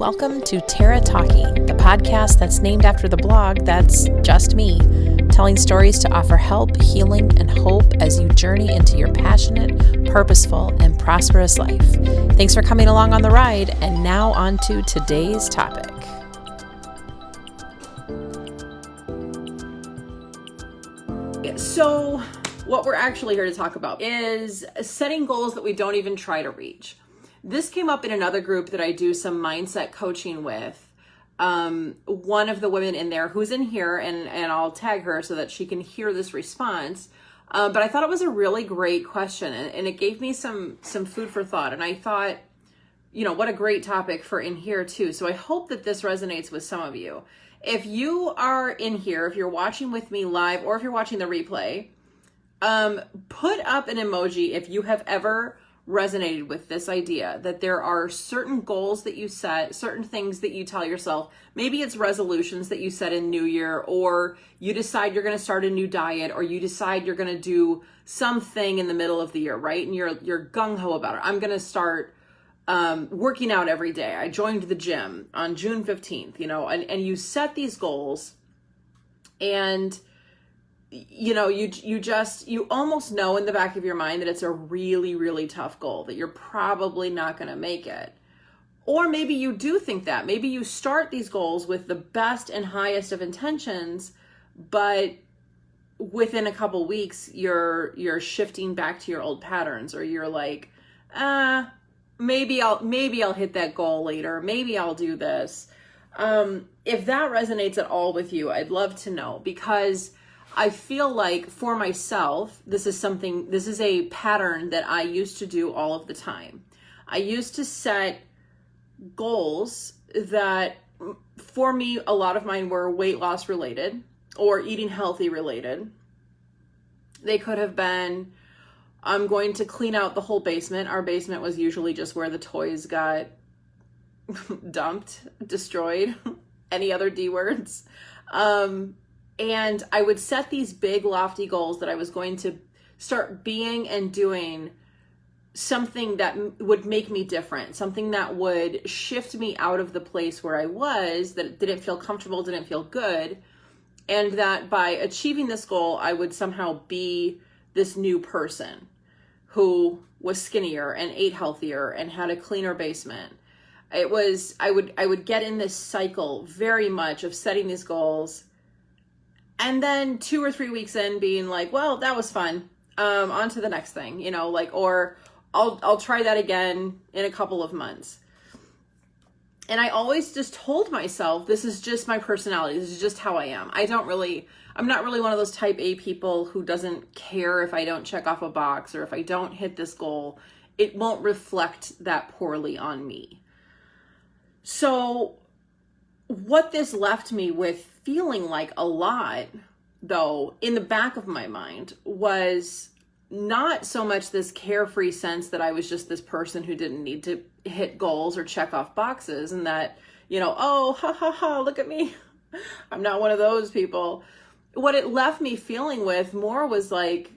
Welcome to Terra Talking, the podcast that's named after the blog that's just me, telling stories to offer help, healing, and hope as you journey into your passionate, purposeful, and prosperous life. Thanks for coming along on the ride, and now on to today's topic. So what we're actually here to talk about is setting goals that we don't even try to reach. This came up in another group that I do some mindset coaching with. One of the women in there who's in here, and I'll tag her so that she can hear this response. But I thought it was a really great question, and it gave me some food for thought. And I thought, what a great topic for in here too. So I hope that this resonates with some of you. If you are in here, if you're watching with me live, or if you're watching the replay, put up an emoji if you have ever resonated with this idea that there are certain goals that you set, certain things that you tell yourself. Maybe it's resolutions that you set in New Year, or you decide you're going to start a new diet, or you decide you're going to do something in the middle of the year, right? And you're gung-ho about it. I'm going to start working out every day. I joined the gym on June 15th, and you set these goals, and you almost know in the back of your mind that it's a really, really tough goal, that you're probably not going to make it. Or maybe you do think that. Maybe you start these goals with the best and highest of intentions, but within a couple weeks, you're shifting back to your old patterns, or you're like, maybe I'll hit that goal later. Maybe I'll do this. If that resonates at all with you, I'd love to know, because I feel like for myself, this is a pattern that I used to do all of the time. I used to set goals that, for me, a lot of mine were weight loss related or eating healthy related. They could have been, I'm going to clean out the whole basement. Our basement was usually just where the toys got dumped, destroyed, any other D words. And I would set these big, lofty goals that I was going to start being and doing something that would make me different, something that would shift me out of the place where I was, that didn't feel comfortable, didn't feel good. And that by achieving this goal, I would somehow be this new person who was skinnier and ate healthier and had a cleaner basement. I would get in this cycle very much of setting these goals, and then 2 or 3 weeks in being like, well, that was fun. On to the next thing, or I'll try that again in a couple of months. And I always just told myself, this is just my personality. This is just how I am. I'm not really one of those type A people who doesn't care if I don't check off a box, or if I don't hit this goal, it won't reflect that poorly on me. So what this left me with feeling like a lot, though, in the back of my mind, was not so much this carefree sense that I was just this person who didn't need to hit goals or check off boxes, and that, oh, ha ha ha, look at me. I'm not one of those people. What it left me feeling with more was like,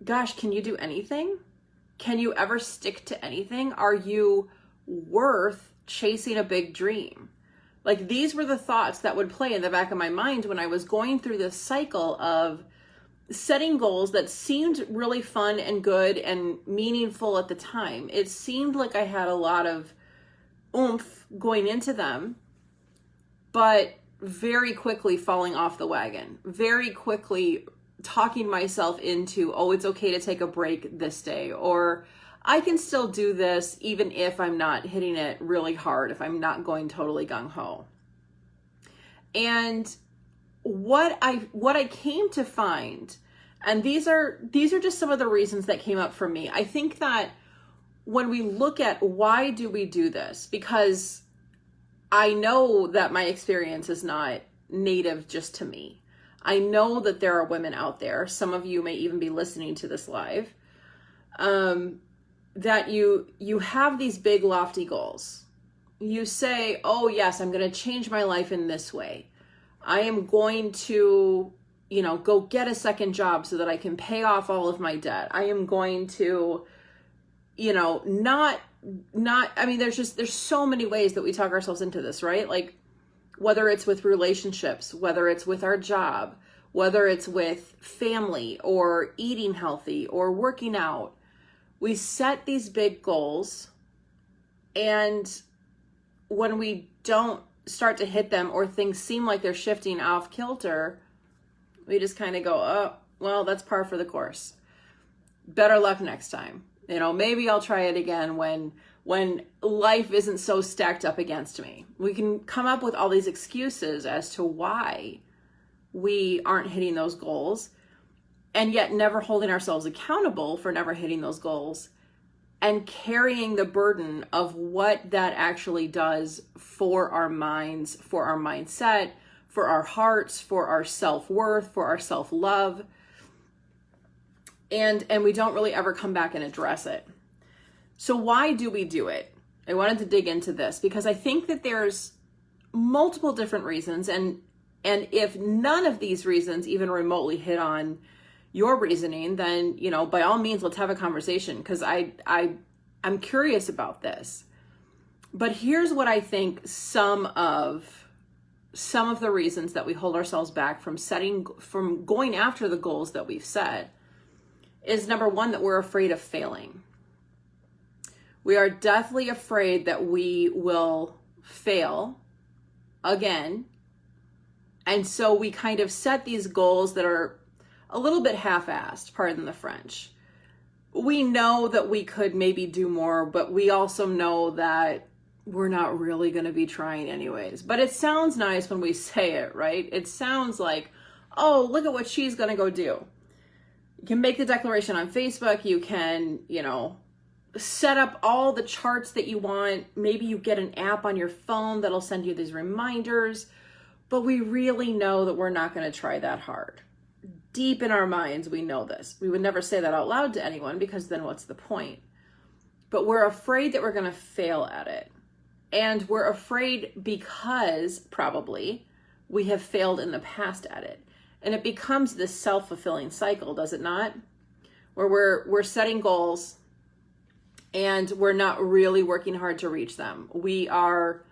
gosh, can you do anything? Can you ever stick to anything? Are you worth chasing a big dream? Like, these were the thoughts that would play in the back of my mind when I was going through this cycle of setting goals that seemed really fun and good and meaningful at the time. It seemed like I had a lot of oomph going into them, but very quickly falling off the wagon, very quickly talking myself into, oh, it's okay to take a break this day, or I can still do this even if I'm not hitting it really hard, if I'm not going totally gung-ho. And what I came to find, and these are just some of the reasons that came up for me. I think that when we look at why do we do this, because I know that my experience is not native just to me. I know that there are women out there, some of you may even be listening to this live, that you have these big lofty goals. You say, oh yes, I'm going to change my life in this way. I am going to, go get a second job so that I can pay off all of my debt. I am going to, not I mean, there's so many ways that we talk ourselves into this, right? Like, whether it's with relationships, whether it's with our job, whether it's with family or eating healthy or working out, we set these big goals, and when we don't start to hit them or things seem like they're shifting off kilter, we just kind of go, oh, well, that's par for the course. Better luck next time. Maybe I'll try it again when life isn't so stacked up against me. We can come up with all these excuses as to why we aren't hitting those goals, and yet never holding ourselves accountable for never hitting those goals and carrying the burden of what that actually does for our minds, for our mindset, for our hearts, for our self-worth, for our self-love. And we don't really ever come back and address it. So why do we do it? I wanted to dig into this because I think that there's multiple different reasons, and if none of these reasons even remotely hit on your reasoning, then, by all means, let's have a conversation, because I'm curious about this. But here's what I think some of the reasons that we hold ourselves back from going after the goals that we've set is, number one, that we're afraid of failing. We are definitely afraid that we will fail again. And so we kind of set these goals that are a little bit half-assed, pardon the French. We know that we could maybe do more, but we also know that we're not really going to be trying anyways. But it sounds nice when we say it, right? It sounds like, oh, look at what she's going to go do. You can make the declaration on Facebook. You can, set up all the charts that you want. Maybe you get an app on your phone that'll send you these reminders. But we really know that we're not going to try that hard. Deep in our minds, we know this. We would never say that out loud to anyone, because then what's the point? But we're afraid that we're going to fail at it. And we're afraid because probably we have failed in the past at it. And it becomes this self-fulfilling cycle, does it not? Where we're setting goals and we're not really working hard to reach them. We are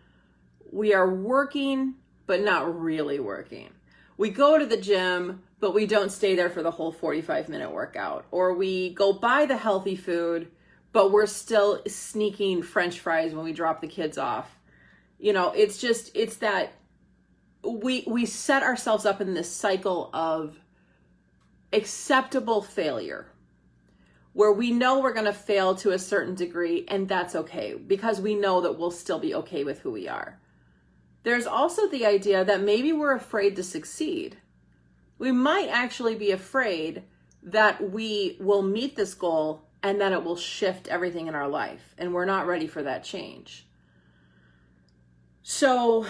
working, but not really working. We go to the gym, but we don't stay there for the whole 45-minute workout. Or we go buy the healthy food, but we're still sneaking French fries when we drop the kids off. It's that we set ourselves up in this cycle of acceptable failure, where we know we're going to fail to a certain degree, and that's okay, because we know that we'll still be okay with who we are. There's also the idea that maybe we're afraid to succeed. We might actually be afraid that we will meet this goal and that it will shift everything in our life, and we're not ready for that change. So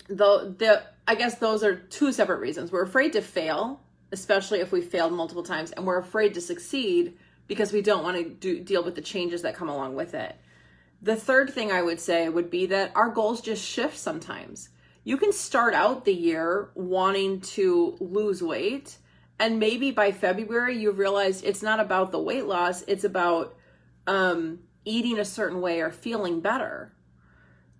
I guess those are two separate reasons. We're afraid to fail, especially if we failed multiple times, and we're afraid to succeed because we don't want to deal with the changes that come along with it. The third thing I would say would be that our goals just shift sometimes. You can start out the year wanting to lose weight, and maybe by February you've realized it's not about the weight loss, it's about eating a certain way or feeling better.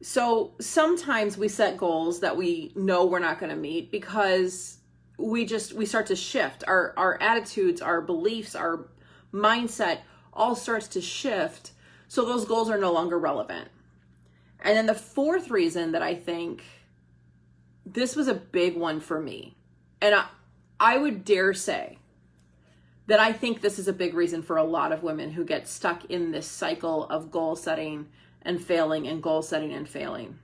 So sometimes we set goals that we know we're not going to meet because we start to shift. Our attitudes, our beliefs, our mindset all starts to shift. So those goals are no longer relevant. And then the fourth reason that I think this was a big one for me, and I would dare say that I think this is a big reason for a lot of women who get stuck in this cycle of goal setting and failing and goal setting and failing,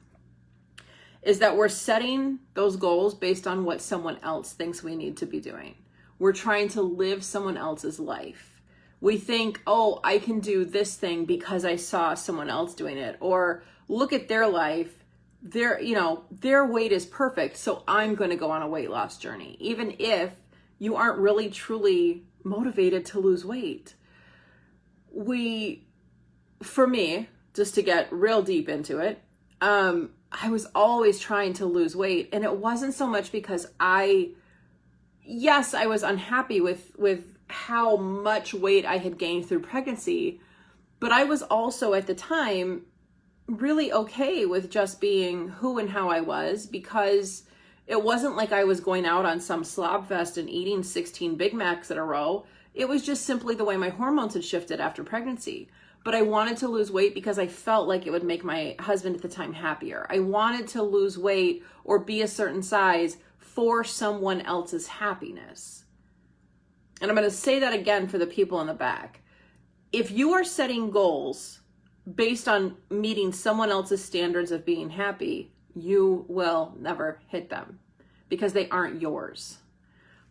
is that we're setting those goals based on what someone else thinks we need to be doing. We're trying to live someone else's life. We think, oh, I can do this thing because I saw someone else doing it, or look at their life. Their weight is perfect, so I'm going to go on a weight loss journey, even if you aren't really truly motivated to lose weight. For me, just to get real deep into it, I was always trying to lose weight, and it wasn't so much because I was unhappy with how much weight I had gained through pregnancy, But I was also at the time really okay with just being who and how I was, because it wasn't like I was going out on some slob fest and eating 16 Big Macs in a row. It was just simply the way my hormones had shifted after pregnancy. But I wanted to lose weight because I felt like it would make my husband at the time happier. I wanted to lose weight or be a certain size for someone else's happiness. And I'm going to say that again for the people in the back. If you are setting goals based on meeting someone else's standards of being happy, you will never hit them because they aren't yours.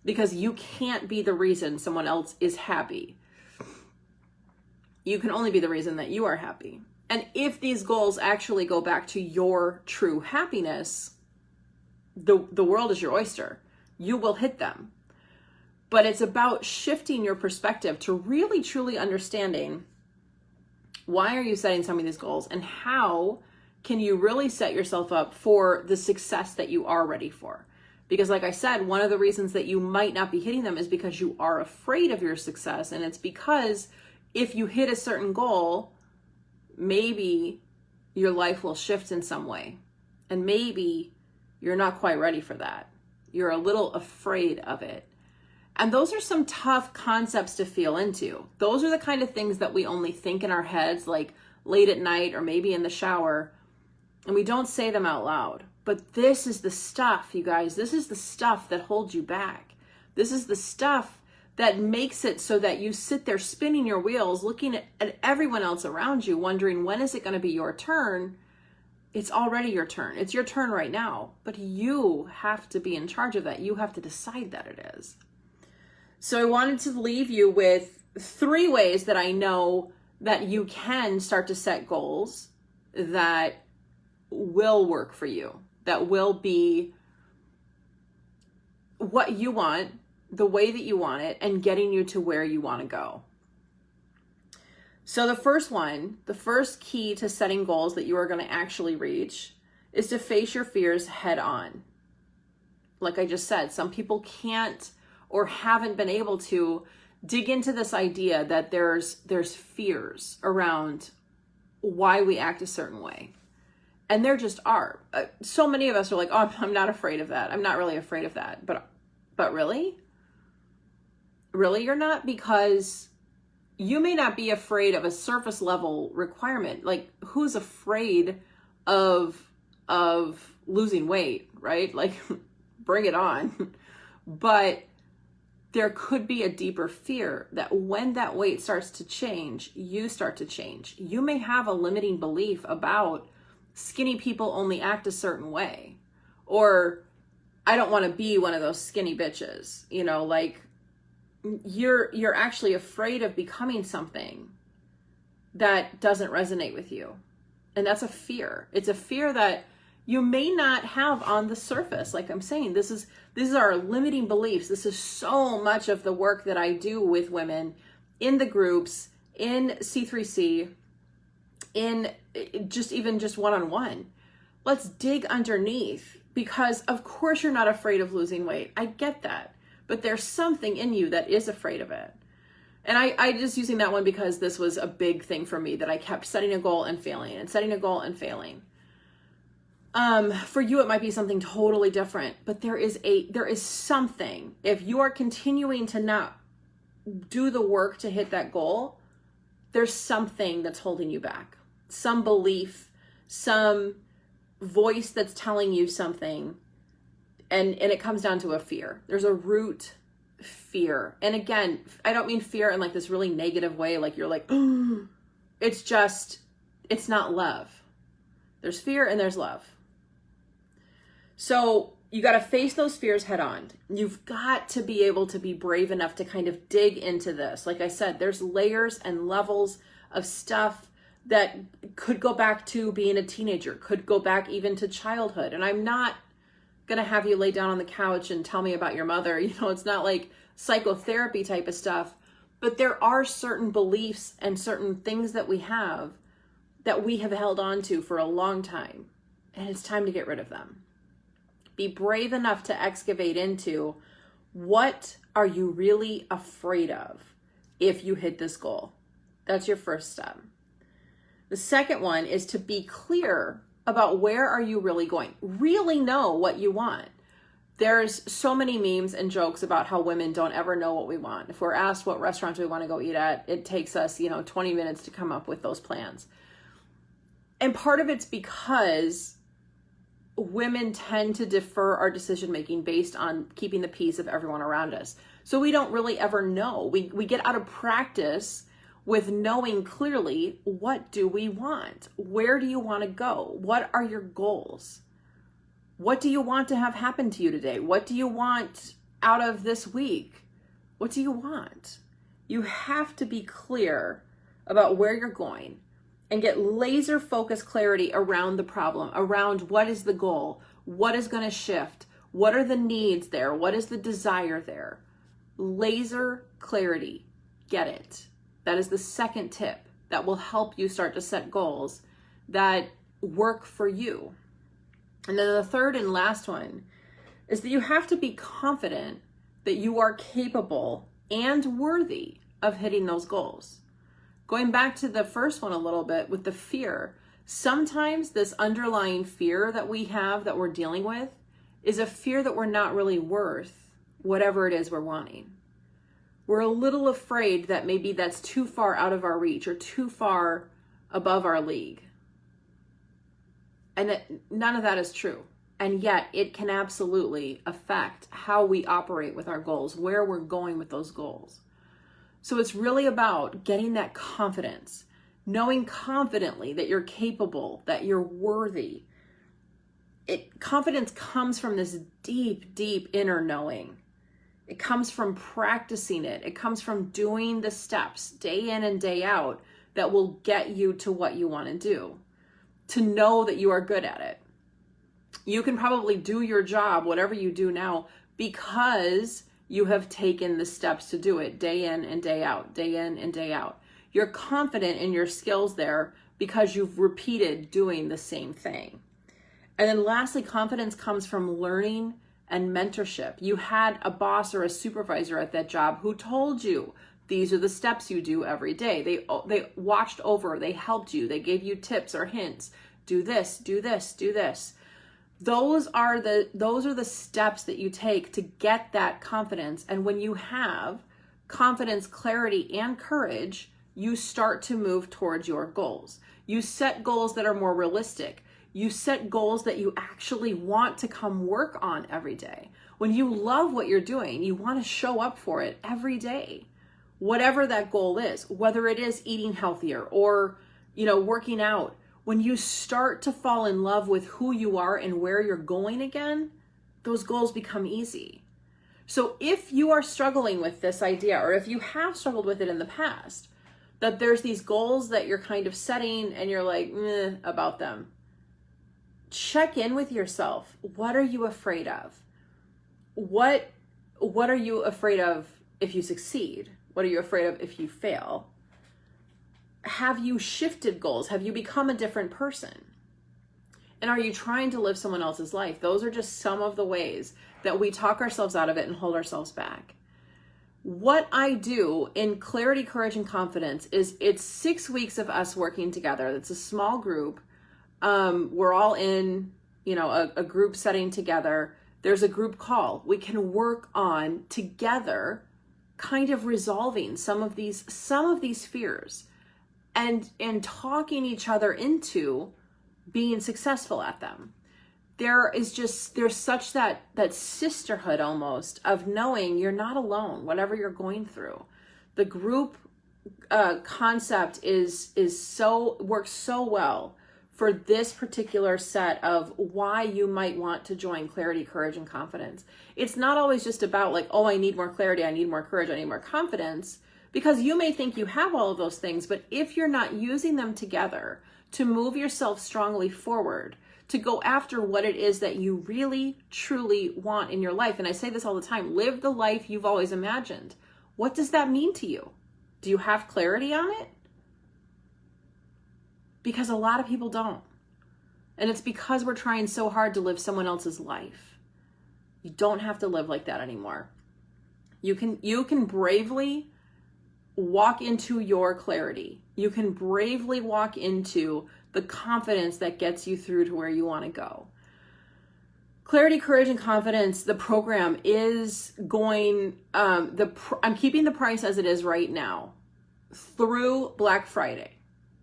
Because you can't be the reason someone else is happy. You can only be the reason that you are happy. And if these goals actually go back to your true happiness, the world is your oyster. You will hit them. But it's about shifting your perspective to really truly understanding, why are you setting some of these goals, and how can you really set yourself up for the success that you are ready for? Because like I said, one of the reasons that you might not be hitting them is because you are afraid of your success. And it's because if you hit a certain goal, maybe your life will shift in some way. And maybe you're not quite ready for that. You're a little afraid of it. And those are some tough concepts to feel into. Those are the kind of things that we only think in our heads, like late at night or maybe in the shower, and we don't say them out loud. But this is the stuff, you guys. This is the stuff that holds you back. This is the stuff that makes it so that you sit there spinning your wheels, looking at everyone else around you, wondering, when is it going to be your turn? It's already your turn. It's your turn right now. But you have to be in charge of that. You have to decide that it is. So I wanted to leave you with 3 ways that I know that you can start to set goals that will work for you, that will be what you want, the way that you want it, and getting you to where you want to go. So the first one, the first key to setting goals that you are going to actually reach, is to face your fears head on. Like I just said, some people can't or haven't been able to dig into this idea that there's fears around why we act a certain way. And there just are. So many of us are like, oh, I'm not afraid of that. I'm not really afraid of that. But really? Really you're not? Because you may not be afraid of a surface level requirement. Like, who's afraid of losing weight, right? Like, bring it on. But there could be a deeper fear that when that weight starts to change, you start to change. You may have a limiting belief about skinny people only act a certain way, or I don't want to be one of those skinny bitches, you know, like you're actually afraid of becoming something that doesn't resonate with you. And that's a fear. It's a fear that you may not have on the surface. Like I'm saying, this is our limiting beliefs. This is so much of the work that I do with women in the groups, in C3C, in just one-on-one. Let's dig underneath, because of course you're not afraid of losing weight. I get that. But there's something in you that is afraid of it. And I just using that one because this was a big thing for me, that I kept setting a goal and failing and setting a goal and failing. For you, it might be something totally different, but there is something. If you are continuing to not do the work to hit that goal, there's something that's holding you back. Some belief, some voice that's telling you something. And it comes down to a fear. There's a root fear. And again, I don't mean fear in like this really negative way. Like you're like, oh. It's not love. There's fear and there's love. So you got to face those fears head on. You've got to be able to be brave enough to kind of dig into this. Like I said, there's layers and levels of stuff that could go back to being a teenager, could go back even to childhood. And I'm not going to have you lay down on the couch and tell me about your mother. You know, it's not like psychotherapy type of stuff, but there are certain beliefs and certain things that we have held on to for a long time, and it's time to get rid of them. Be brave enough to excavate into, what are you really afraid of if you hit this goal? That's your first step. The second one is to be clear about where are you really going. Really know what you want. There's so many memes and jokes about how women don't ever know what we want. If we're asked what restaurant we want to go eat at, it takes us, 20 minutes to come up with those plans. And part of it's because women tend to defer our decision making based on keeping the peace of everyone around us. So we don't really ever know. We get out of practice with knowing clearly, what do we want? Where do you want to go? What are your goals? What do you want to have happen to you today? What do you want out of this week? What do you want? You have to be clear about where you're going and get laser focused clarity around the problem, around what is the goal, what is going to shift, what are the needs there, what is the desire there. Laser clarity. Get it. That is the second tip that will help you start to set goals that work for you. And then the third and last one is that you have to be confident that you are capable and worthy of hitting those goals. Going back to the first one a little bit with the fear, sometimes this underlying fear that we have that we're dealing with is a fear that we're not really worth whatever it is we're wanting. We're a little afraid that maybe that's too far out of our reach or too far above our league. And none of that is true. And yet it can absolutely affect how we operate with our goals, where we're going with those goals. So it's really about getting that confidence, knowing confidently that you're capable, that you're worthy. Confidence comes from this deep, deep inner knowing. It comes from practicing it. It comes from doing the steps day in and day out that will get you to what you want to do, to know that you are good at it. You can probably do your job, whatever you do now, because you have taken the steps to do it day in and day out, day in and day out. You're confident in your skills there because you've repeated doing the same thing. And then lastly, confidence comes from learning and mentorship. You had a boss or a supervisor at that job who told you these are the steps you do every day. They watched over, they helped you, they gave you tips or hints. Do this, do this, do this. Those are the steps that you take to get that confidence. And when you have confidence, clarity, and courage, you start to move towards your goals. You set goals that are more realistic. You set goals that you actually want to come work on every day. When you love what you're doing, you want to show up for it every day. Whatever that goal is, whether it is eating healthier or, working out, when you start to fall in love with who you are and where you're going again, those goals become easy. So if you are struggling with this idea, or if you have struggled with it in the past, that there's these goals that you're kind of setting and you're like, about them, check in with yourself. What are you afraid of? What are you afraid of if you succeed? What are you afraid of if you fail? Have you shifted goals? Have you become a different person? And are you trying to live someone else's life? Those are just some of the ways that we talk ourselves out of it and hold ourselves back. What I do in Clarity, Courage, and Confidence is it's 6 weeks of us working together. It's a small group. We're all in, a group setting together. There's a group call. We can work on together, kind of resolving some of these fears and talking each other into being successful at them. There's such that sisterhood almost of knowing you're not alone, whatever you're going through. The group concept works so well for this particular set of why you might want to join Clarity, Courage, and Confidence. It's not always just about like, oh, I need more clarity, I need more courage, I need more confidence, because you may think you have all of those things, but if you're not using them together to move yourself strongly forward, to go after what it is that you really, truly want in your life, and I say this all the time, live the life you've always imagined. What does that mean to you? Do you have clarity on it? Because a lot of people don't. And it's because we're trying so hard to live someone else's life. You don't have to live like that anymore. You can bravely walk into your clarity. You can bravely walk into the confidence that gets you through to where you want to go. Clarity, Courage, and Confidence, the program is going, I'm keeping the price as it is right now through Black Friday.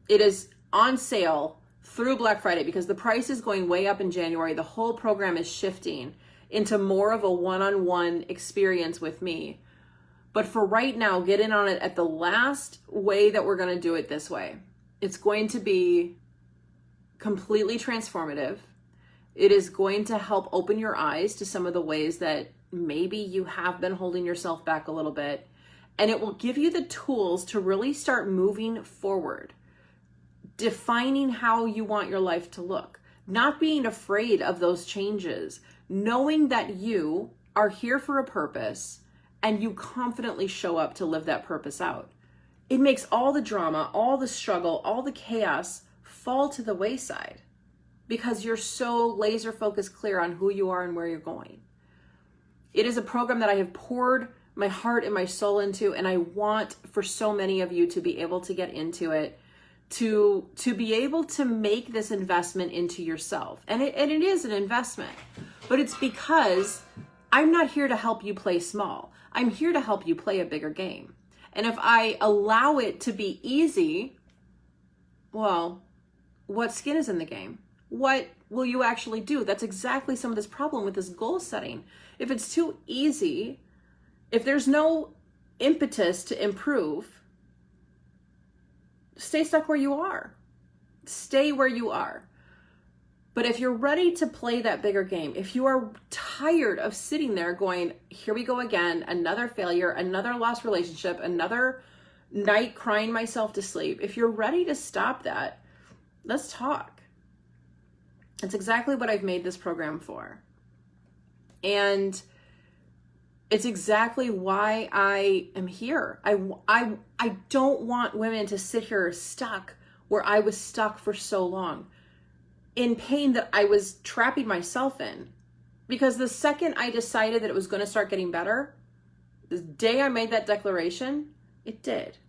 It is on sale through Black Friday because the price is going way up in January. The whole program is shifting into more of a one-on-one experience with me. But for right now, get in on it at the last way that we're going to do it this way. It's going to be completely transformative. It is going to help open your eyes to some of the ways that maybe you have been holding yourself back a little bit. And it will give you the tools to really start moving forward, defining how you want your life to look, not being afraid of those changes, knowing that you are here for a purpose and you confidently show up to live that purpose out. It makes all the drama, all the struggle, all the chaos fall to the wayside because you're so laser focused clear on who you are and where you're going. It is a program that I have poured my heart and my soul into, and I want for so many of you to be able to get into it, to be able to make this investment into yourself. And it is an investment, but it's because I'm not here to help you play small. I'm here to help you play a bigger game. And if I allow it to be easy, well, what skin is in the game? What will you actually do? That's exactly some of this problem with this goal setting. If it's too easy, if there's no impetus to improve, stay stuck where you are. Stay where you are. But if you're ready to play that bigger game, if you are tired of sitting there going, here we go again, another failure, another lost relationship, another night crying myself to sleep, if you're ready to stop that, let's talk. It's exactly what I've made this program for. And it's exactly why I am here. I don't want women to sit here stuck where I was stuck for so long, in pain that I was trapping myself in. Because the second I decided that it was going to start getting better, the day I made that declaration, it did.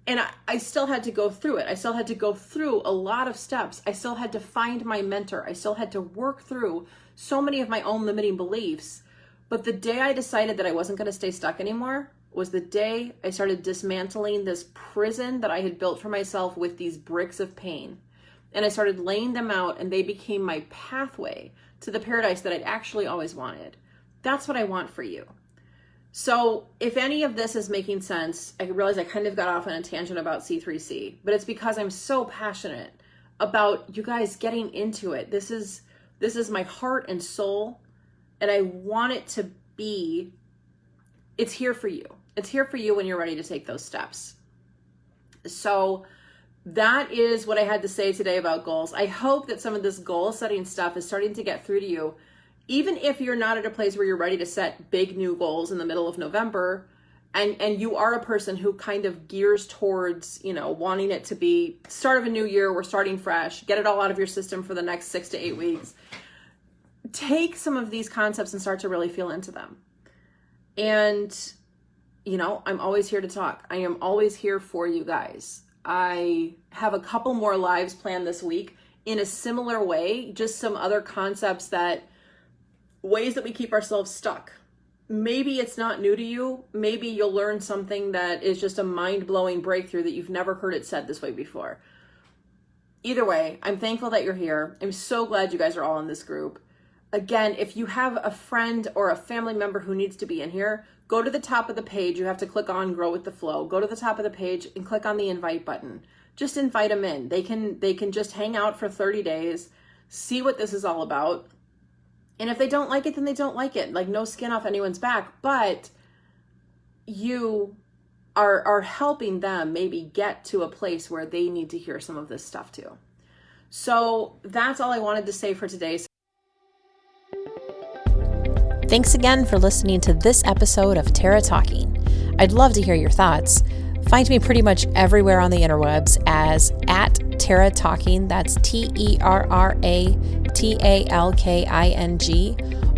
And I still had to go through it. I still had to go through a lot of steps. I still had to find my mentor. I still had to work through so many of my own limiting beliefs. But the day I decided that I wasn't going to stay stuck anymore was the day I started dismantling this prison that I had built for myself with these bricks of pain. And I started laying them out, and they became my pathway to the paradise that I'd actually always wanted. That's what I want for you. So if any of this is making sense, I realize I kind of got off on a tangent about C3C, but it's because I'm so passionate about you guys getting into it. This is my heart and soul, and I want it to be, it's here for you. It's here for you when you're ready to take those steps. So that is what I had to say today about goals. I hope that some of this goal setting stuff is starting to get through to you. Even if you're not at a place where you're ready to set big new goals in the middle of November, and you are a person who kind of gears towards, wanting it to be start of a new year, we're starting fresh, get it all out of your system for the next 6 to 8 weeks. Take some of these concepts and start to really feel into them. And, I'm always here to talk. I am always here for you guys. I have a couple more lives planned this week in a similar way, just some other concepts ways that we keep ourselves stuck. Maybe it's not new to you. Maybe you'll learn something that is just a mind-blowing breakthrough that you've never heard it said this way before. Either way, I'm thankful that you're here. I'm so glad you guys are all in this group. Again, if you have a friend or a family member who needs to be in here, go to the top of the page. You have to click on Grow with the Flow. Go to the top of the page and click on the invite button. Just invite them in. They can just hang out for 30 days, see what this is all about. And if they don't like it, then they don't like it. Like, no skin off anyone's back, but you are helping them maybe get to a place where they need to hear some of this stuff too. So that's all I wanted to say for today. Thanks again for listening to this episode of Terra Talking. I'd love to hear your thoughts. Find me pretty much everywhere on the interwebs as @Terra Talking, that's TerraTalking,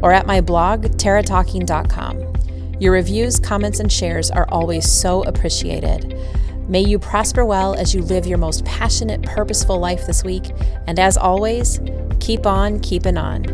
or at my blog, terratalking.com. Your reviews, comments, and shares are always so appreciated. May you prosper well as you live your most passionate, purposeful life this week. And as always, keep on keeping on.